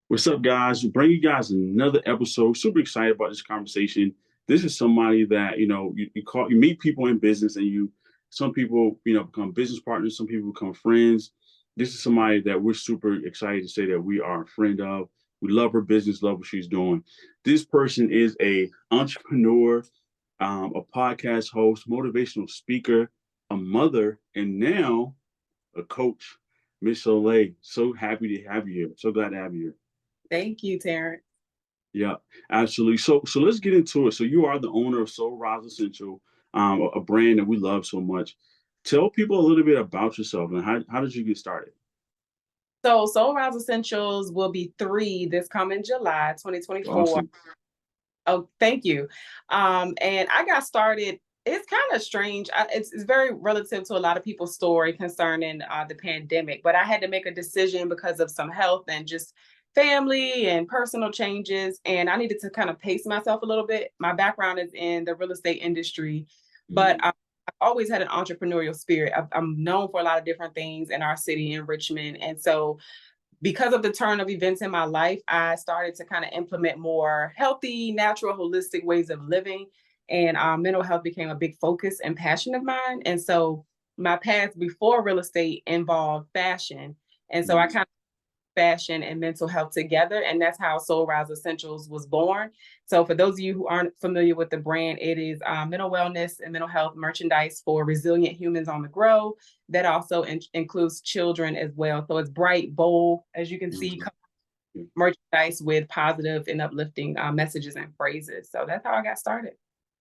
What's up, guys? We bring you guys another episode. Super excited about this conversation. This is somebody that you meet people in business, and some people become business partners. Some people become friends. This is somebody that we're super excited to say that we are a friend of. We love her business, love what she's doing. This person is a entrepreneur, a podcast host, motivational speaker, a mother, and now a coach. Miss Soleil, so happy to have you here. So glad to have you here. Thank you, Terrence. Yeah, absolutely. So let's get into it. So you are the owner of Soul Rise Essential, a brand that we love so much. Tell people a little bit about yourself and how did you get started? So Soul Rise Essentials will be three this coming July 2024. Awesome. Oh, thank you. And I got started. It's kind of strange. It's very relative to a lot of people's story concerning the pandemic, but I had to make a decision because of some health and just family and personal changes. And I needed to kind of pace myself a little bit. My background is in the real estate industry, but Mhm. I've always had an entrepreneurial spirit. I'm known for a lot of different things in our city in Richmond. And so because of the turn of events in my life, I started to kind of implement more healthy, natural, holistic ways of living. And mental health became a big focus and passion of mine. And so my path before real estate involved fashion. And so I Mhm. kind of fashion and mental health together. And that's how Soul Rise Essentials was born. So, for those of you who aren't familiar with the brand, it is mental wellness and mental health merchandise for resilient humans on the grow. That also includes children as well. So, it's bright, bold, as you can see, Mhm. Yeah, merchandise with positive and uplifting messages and phrases. So, that's how I got started.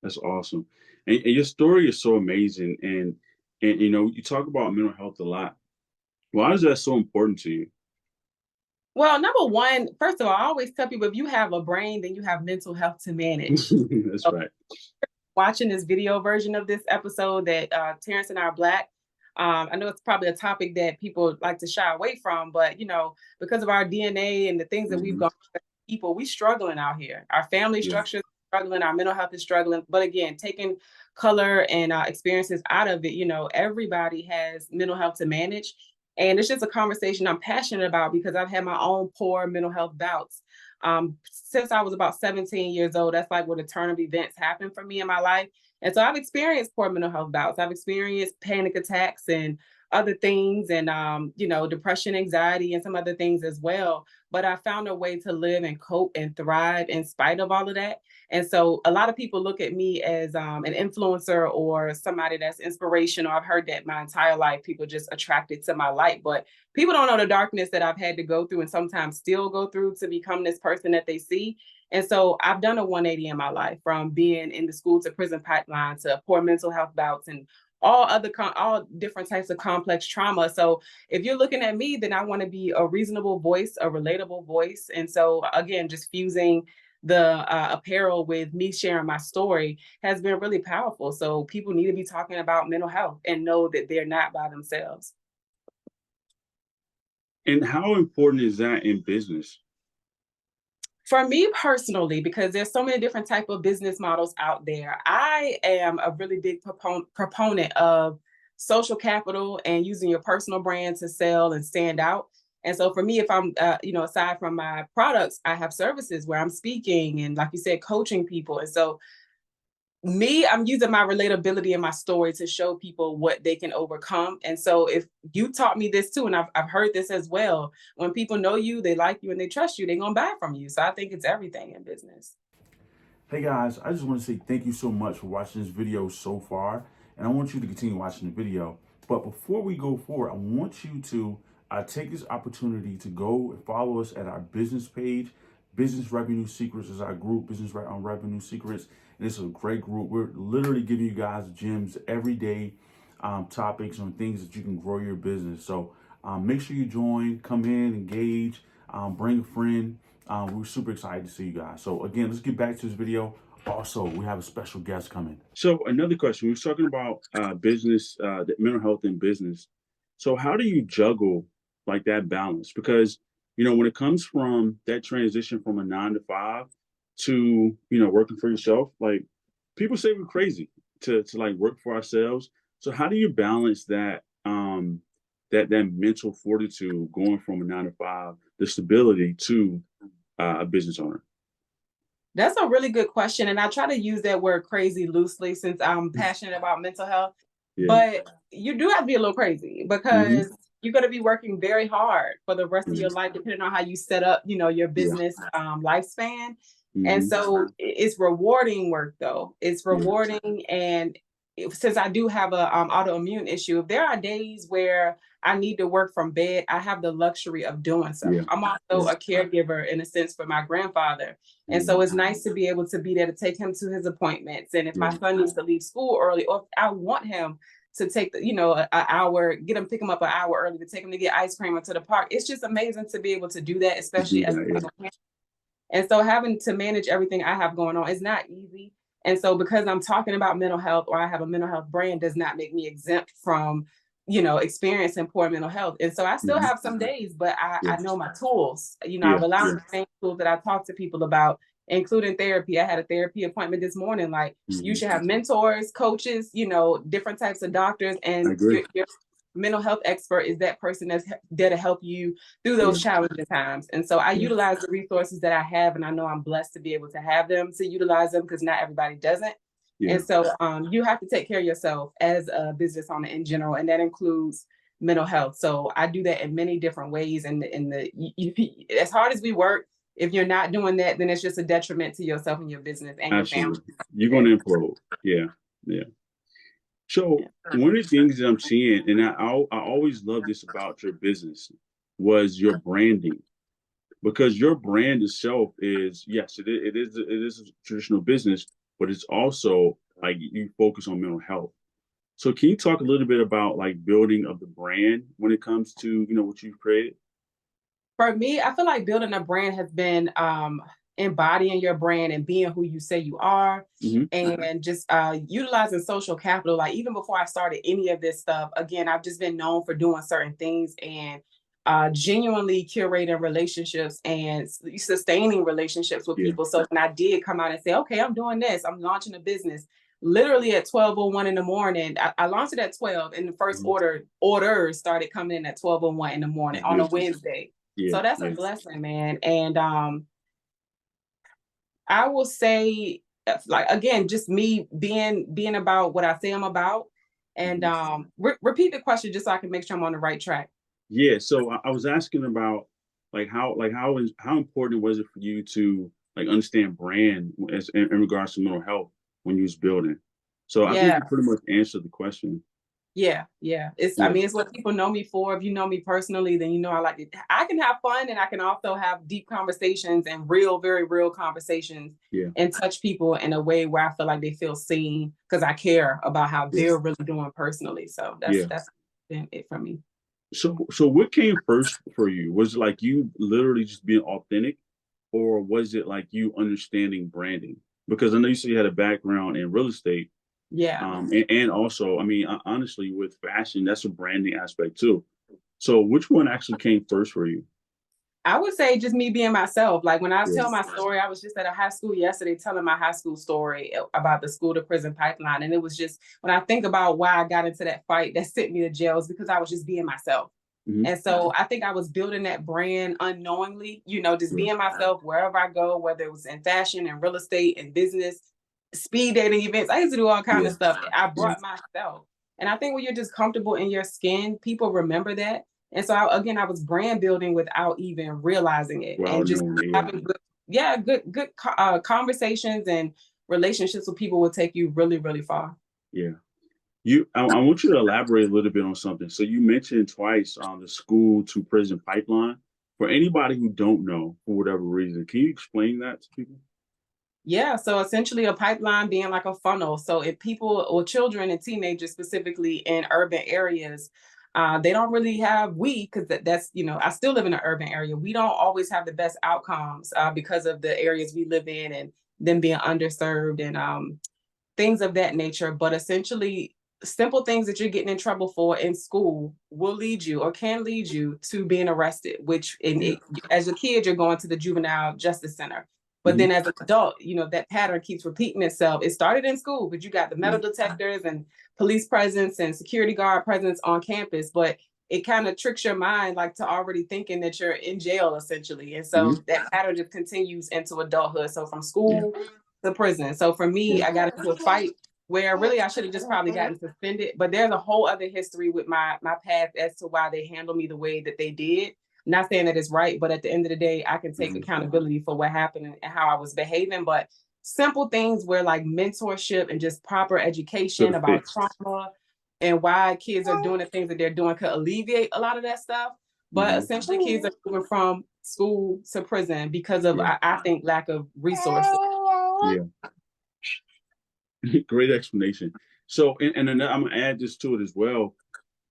that's awesome. And your story is so amazing. And you talk about mental health a lot. Why is that so important to you? Well, number one, first of all, I always tell people if you have a brain, then you have mental health to manage. That's right. Watching this video version of this episode that Terrence and I are Black. I know it's probably a topic that people like to shy away from, but because of our DNA and the things that we've Mhm. gone through, people, we struggling out here. Our family Yeah. structure is struggling, our mental health is struggling. But again, taking color and experiences out of it, everybody has mental health to manage. And it's just a conversation I'm passionate about because I've had my own poor mental health bouts since I was about 17 years old. That's like where the turn of events happened for me in my life. And so I've experienced poor mental health bouts. I've experienced panic attacks and other things and depression, anxiety, and some other things as well. But I found a way to live and cope and thrive in spite of all of that. And so a lot of people look at me as an influencer or somebody that's inspirational. I've heard that my entire life, people just attracted to my light. But people don't know the darkness that I've had to go through and sometimes still go through to become this person that they see. And so I've done a 180 in my life from being in the school to prison pipeline to poor mental health bouts and all different types of complex trauma. So if you're looking at me, then I want to be a reasonable voice, a relatable voice. And so again, just fusing the apparel with me sharing my story has been really powerful. So people need to be talking about mental health and know that they're not by themselves. And how important is that in business? For me personally, because there's so many different type of business models out there, I am a really big proponent of social capital and using your personal brand to sell and stand out. And so for me, if I'm, aside from my products, I have services where I'm speaking and, like you said, coaching people. And so I'm using my relatability and my story to show people what they can overcome. And so if you taught me this too, and I've heard this as well, when people know you, they like you and they trust you, they're gonna buy from you. So I think it's everything in business. Hey guys, I just want to say thank you so much for watching this video so far, and I want you to continue watching the video. But before we go forward, I want you to take this opportunity to go and follow us at our business page. Business Revenue Secrets is our group, Revenue Secrets, and it's a great group. We're literally giving you guys gems every day, topics on things that you can grow your business. So make sure you join, come in, engage, bring a friend. We're super excited to see you guys. So again, let's get back to this video. Also, we have a special guest coming. So another question, we were talking about business, the mental health in business. So how do you juggle like that balance? Because, when it comes from that transition from a 9 to 5 to, working for yourself, like people say we're crazy to like work for ourselves. So how do you balance that, that mental fortitude going from a 9 to 5, the stability to a business owner? That's a really good question, and I try to use that word crazy loosely since I'm passionate about mental health. Yeah. But you do have to be a little crazy Hmm. because you're going to be working very hard for the rest of Yeah. your life, depending on how you set up, your Yeah. business lifespan. And Hmm. so it's rewarding work, though. It's Yeah. rewarding, and since I do have a autoimmune issue, if there are days where I need to work from bed, I have the luxury of doing so. Yeah. I'm also Yeah. a caregiver in a sense for my grandfather. And Yeah. so it's nice to be able to be there to take him to his appointments. And if my Yeah. son needs to leave school early, or if I want him to take an hour, pick him up an hour early to take him to get ice cream or to the park. It's just amazing to be able to do that, To especially do as a that. single parent. And so having to manage everything I have going on is not easy. And so because I'm talking about mental health or I have a mental health brand does not make me exempt from, experiencing poor mental health. And so I Yeah. still Hmm. have some days, but I Yeah. know my tools. I Yeah. rely on Yeah. the same tools that I talk to people about, including therapy. I had a therapy appointment this morning. Like you Hmm. should have mentors, coaches, different types of doctors, I and agree. your mental health expert is that person that's there to help you through Yeah. those challenging times. And so I Yeah. utilize the resources that I have, and I know I'm blessed to be able to have them, to utilize them, because not everybody doesn't. Yeah. And so you have to take care of yourself as a business owner in general, and that includes mental health. So I do that in many different ways. And as hard as we work, if you're not doing that, then it's just a detriment to yourself and your business and your family. Absolutely. You're going to implode. Yeah. Yeah. So one of the things that I'm seeing, and I always love this about your business, was your branding, because your brand itself is, yes, it is a traditional business, but it's also like you focus on mental health. So can you talk a little bit about like building of the brand when it comes to what you've created? For me, I feel like building a brand has been embodying your brand and being who you say you are, Hmm. and just utilizing social capital. Like even before I started any of this stuff, again, I've just been known for doing certain things and genuinely curating relationships and sustaining relationships with Yeah. people. So when I did come out and say, okay, I'm doing this, I'm launching a business. Literally at 12:01 in the morning, I launched it at 12, and the first Hmm. orders started coming in at 12:01 in the morning That's on a beautiful. Wednesday. Yeah. So that's a Yeah. blessing, man. And I will say, like again, just me being about what I say I'm about. And Mhm. repeat the question just so I can make sure I'm on the right track. Yeah, so I was asking about how important was it for you to like understand brand as in regards to mental health when you was building. So I think Yeah, you pretty much answered the question. yeah. I Yeah, mean, it's what people know me for. If you know me personally, then you know I like it. I can have fun, and I can also have deep conversations and real, very real conversations, yeah, and touch people in a way where I feel like they feel seen because I care about how yeah, they're really doing personally. So yeah. that's been it for me. So what came first for you? Was it like you literally just being authentic, or was it like you understanding branding? Because I know you said you had a background in real estate, Yeah. and also, I mean, honestly, with fashion, that's a branding aspect too. So which one actually came first for you? I would say just me being myself. Like when I Yeah. tell my story, I was just at a high school yesterday telling my high school story about the school to prison pipeline. And it was just when I think about why I got into that fight that sent me to jail is because I was just being myself. Hmm. And so I think I was building that brand unknowingly, just Yeah. being myself wherever I go, whether it was in fashion and real estate and business, speed dating events. I used to do all kind Yeah. of stuff. I Yeah. brought myself. And I think when you're just comfortable in your skin, people remember that. And so again, I was brand building without even realizing it, Well, and just knowing it, yeah. having good conversations and relationships with people will take you really, really far. Yeah. I want you to elaborate a little bit on something. So you mentioned twice on the school to prison pipeline. For anybody who don't know, for whatever reason, can you explain that to people? Yeah, so essentially a pipeline being like a funnel. So if people or children and teenagers specifically in urban areas, they don't really have because that's I still live in an urban area. We don't always have the best outcomes because of the areas we live in and them being underserved and things of that nature. But essentially, simple things that you're getting in trouble for in school will lead you or can lead you to being arrested, which Yeah. as a kid, you're going to the juvenile justice center. But Hmm. then as an adult, that pattern keeps repeating itself. It started in school, but you got the Yeah. metal detectors and police presence and security guard presence on campus. But it kind of tricks your mind like to already thinking that you're in jail essentially. And so Mhm. that pattern just continues into adulthood. So from Yeah. school to prison. So for me, Yeah. I got into a fight where really I should have just probably gotten suspended. But there's a whole other history with my past as to why they handled me the way that they did. Not saying that it's right, but at the end of the day, I can take Mhm. accountability for what happened and how I was behaving. But simple things where like mentorship and just proper To education the about fix. trauma and why kids are doing the things that they're doing could alleviate a lot of that stuff. But Mhm. essentially, kids are moving from school to prison because of, Yeah. I think, lack of resources. Yeah. Great explanation. So, and then I'm gonna add this to it as well.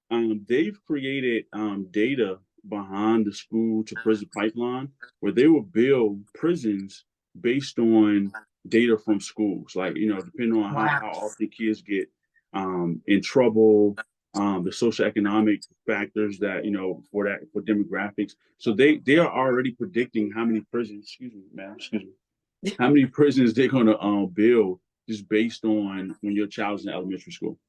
They've created data behind the school to prison pipeline where they will build prisons based on data from schools. Like, depending on Wow. how often kids get in trouble, the socioeconomic factors that, for demographics. So they are already predicting how many prisons, excuse me, ma'am, excuse me, how many prisons they're going to build just based on when your child's in elementary school.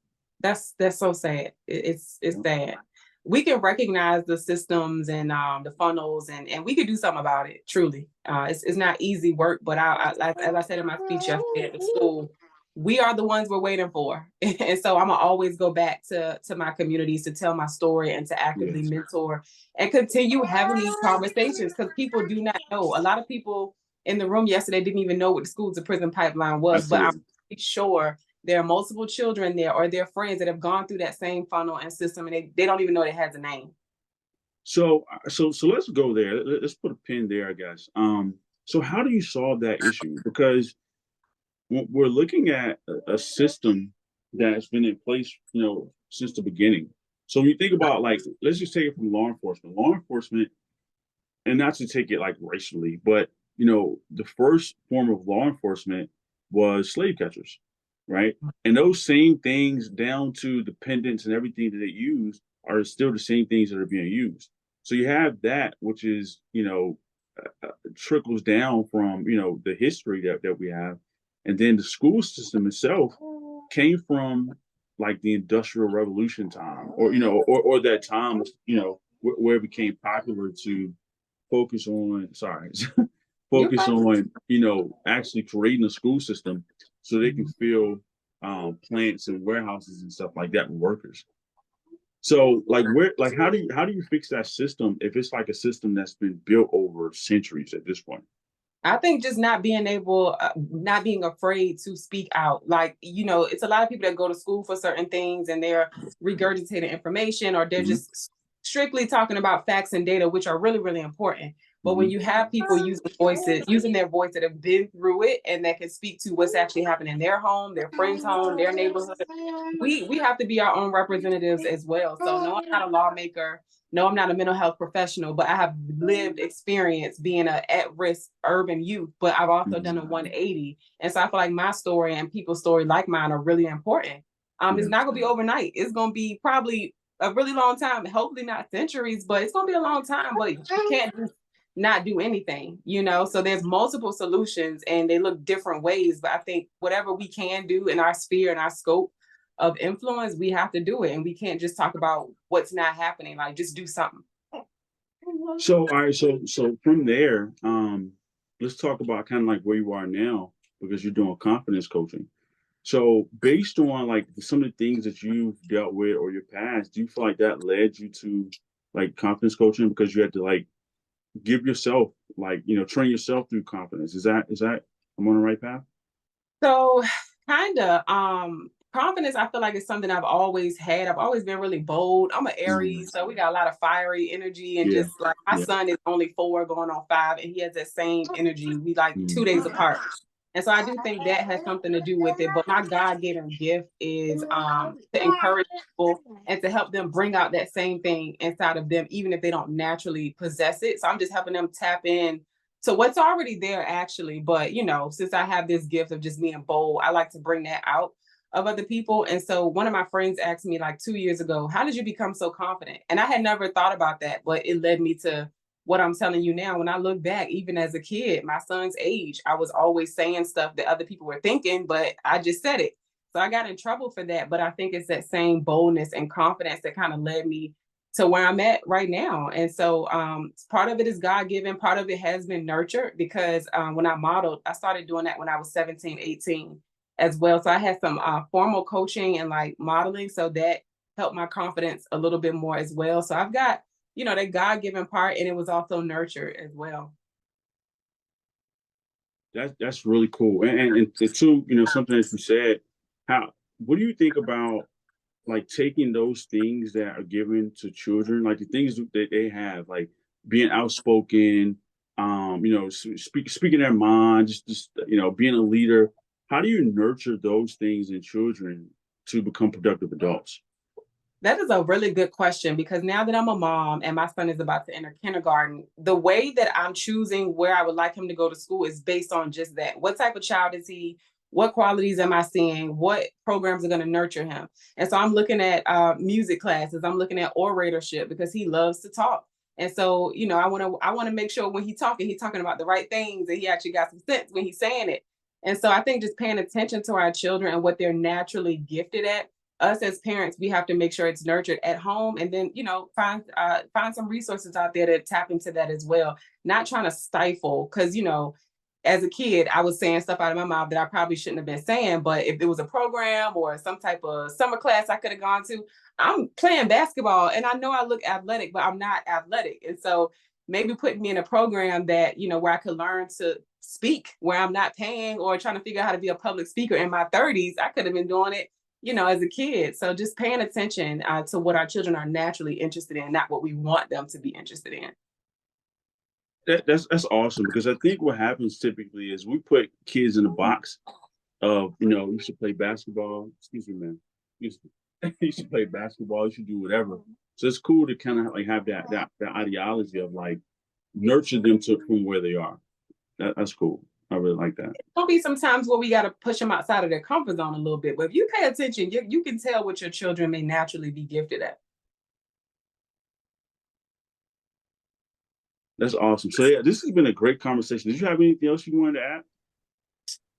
That's so sad. It's Yeah. sad. We can recognize the systems and the funnels, and we could do something about it. Truly, it's not easy work, but like as I said in my speech yesterday at the school, we are the ones we're waiting for, and so I'm gonna always go back to my communities to tell my story and to actively Yes. mentor and continue having these conversations because people do not know. A lot of people in the room yesterday didn't even know what the school to prison pipeline was, but I'm Absolutely. pretty sure there are multiple children there or their friends that have gone through that same funnel and system and they don't even know it has a name. So let's go there. Let's put a pin there, I guess. So how do you solve that issue? Because we're looking at a system that's been in place, since the beginning. So when you think about, like, let's just take it from law enforcement. Law enforcement, and not to take it like racially, but the first form of law enforcement was slave catchers, right? And those same things down to dependents and everything that they use are still the same things that are being used. So you have that, which is, trickles down from, the history that we have. And then the school system itself came from like the Industrial Revolution time, or, or that time, where it became popular to focus on, sorry, You're focus fine. on, actually creating a school system so they can fill plants and warehouses and stuff like that with workers. So like how do you fix that system if it's like a system that's been built over centuries at this point? I think just not being able, not being afraid to speak out. Like, it's a lot of people that go to school for certain things and they're regurgitating information or they're Mm-hmm. just strictly talking about facts and data, which are really, really important. But when Mm-hmm. you have people using their voice that have been through it and that can speak to what's actually happening in their home, their friend's home, their neighborhood, we have to be our own representatives as well. So no, I'm not a lawmaker. No, I'm not a mental health professional, but I have lived experience being a at-risk urban youth, but I've also done a 180. And so I feel like my story and people's story like mine are really important. Yeah. It's not gonna be overnight. It's gonna be probably a really long time, hopefully not centuries, but it's gonna be a long time. But you can't just not do anything. So there's multiple solutions and they look different ways. But I think whatever we can do in our sphere and our scope of influence, we have to do it. And we can't just talk about what's not happening. Like just do something. So all right, so from there, let's talk about kind of like where you are now because you're doing confidence coaching. So based on like some of the things that you've dealt with or your past, do you feel like that led you to like confidence coaching because you had to like give yourself like, train yourself through confidence? Is that I'm on the right path? So kind of confidence, I feel like it's something I've always had. I've always been really bold. I'm an Mm, Aries, so we got a lot of fiery energy and yeah, just like my yeah. son is only 4 going on 5 and he has that same energy. We like Mm, 2 days apart. And so I do think that has something to do with it. But my God-given gift is to encourage people and to help them bring out that same thing inside of them, even if they don't naturally possess it. So I'm just helping them tap in to what's already there, actually. But since I have this gift of just being bold, I like to bring that out of other people. And so one of my friends asked me like 2 years ago, how did you become so confident? And I had never thought about that, but it led me to what I'm telling you now. When I look back, even as a kid, my son's age, I was always saying stuff that other people were thinking, but I just said it. So I got in trouble for that. But I think it's that same boldness and confidence that kind of led me to where I'm at right now. And so part of it is God given, part of it has been nurtured because when I modeled, I started doing that when I was 17, 18 as well. So I had some formal coaching and like modeling. So that helped my confidence a little bit more as well. So I've got, that God given part, and it was also nurtured as well. That's really cool. And the two, something that you said, what do you think about like taking those things that are given to children, like the things that they have, like being outspoken, speaking their mind, just being a leader. How do you nurture those things in children to become productive adults? That is a really good question because now that I'm a mom and my son is about to enter kindergarten, the way that I'm choosing where I would like him to go to school is based on just that. What type of child is he? What qualities am I seeing? What programs are going to nurture him? And so I'm looking at music classes. I'm looking at oratorship because he loves to talk. And so, I want to make sure when he's talking about the right things, and he actually got some sense when he's saying it. And so I think just paying attention to our children and what they're naturally gifted at, us as parents, we have to make sure it's nurtured at home, and then find some resources out there to tap into that as well. Not trying to stifle, because as a kid, I was saying stuff out of my mouth that I probably shouldn't have been saying. But if it was a program or some type of summer class I could have gone to, I'm playing basketball and I know I look athletic, but I'm not athletic. And so maybe putting me in a program that, where I could learn to speak, where I'm not paying or trying to figure out how to be a public speaker in my 30s. I could have been doing it, as a kid. So just paying attention to what our children are naturally interested in, not what we want them to be interested in. That's awesome, because I think what happens typically is we put kids in a box of, you should play basketball. Excuse me, man. You you should play basketball. You should do whatever. So it's cool to kind of like have that ideology of like nurture them to from where they are. That's cool. I really like that. There'll be some times where we got to push them outside of their comfort zone a little bit. But if you pay attention, you can tell what your children may naturally be gifted at. That's awesome. So yeah, this has been a great conversation. Did you have anything else you wanted to add?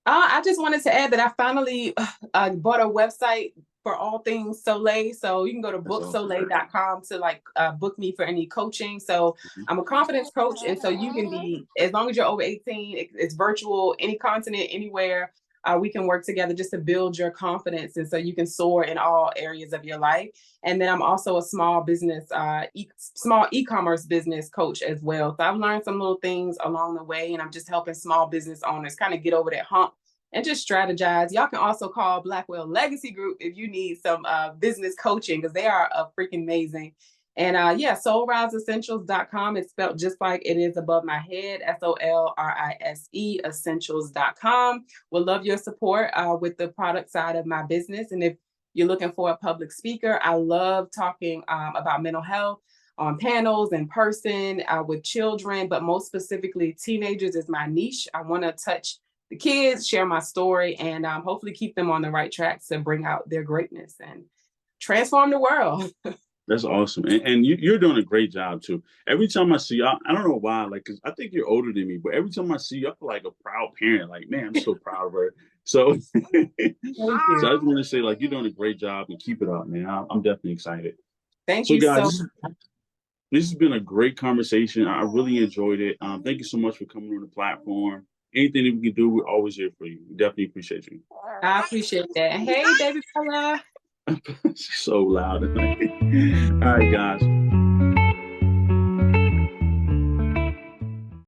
I just wanted to add that I finally bought a website for all things Soleil. So you can go to That's awesome. booksoleil.com to book me for any coaching. So I'm a confidence coach. And so you can be, as long as you're over 18, it's virtual, any continent, anywhere. We can work together just to build your confidence. And so you can soar in all areas of your life. And then I'm also a small business, small e-commerce business coach as well. So I've learned some little things along the way, and I'm just helping small business owners kind of get over that hump and just strategize. Y'all can also call Blackwell Legacy Group if you need some business coaching, because they are freaking amazing. And soulriseessentials.com. It's spelled just like it is above my head, SOLRISE essentials.com. We'll love your support with the product side of my business. And if you're looking for a public speaker, I love talking about mental health on panels in person with children, but most specifically teenagers is my niche. I want to touch the kids, share my story, and hopefully keep them on the right tracks to bring out their greatness and transform the world. That's awesome. And you're doing a great job too. Every time I see you, I don't know why, like, cause I think you're older than me, but every time I see you, I feel like a proud parent. Like, man, I'm so proud of her. So, so I just want to say, like, you're doing a great job and keep it up, man. I'm definitely excited. Thank So, you so guys, this has been a great conversation. I really enjoyed it. Thank you so much for coming on the platform. Anything that we can do, we're always here for you. We definitely appreciate you. I appreciate that. Hey, baby fella. So loud. All right, guys.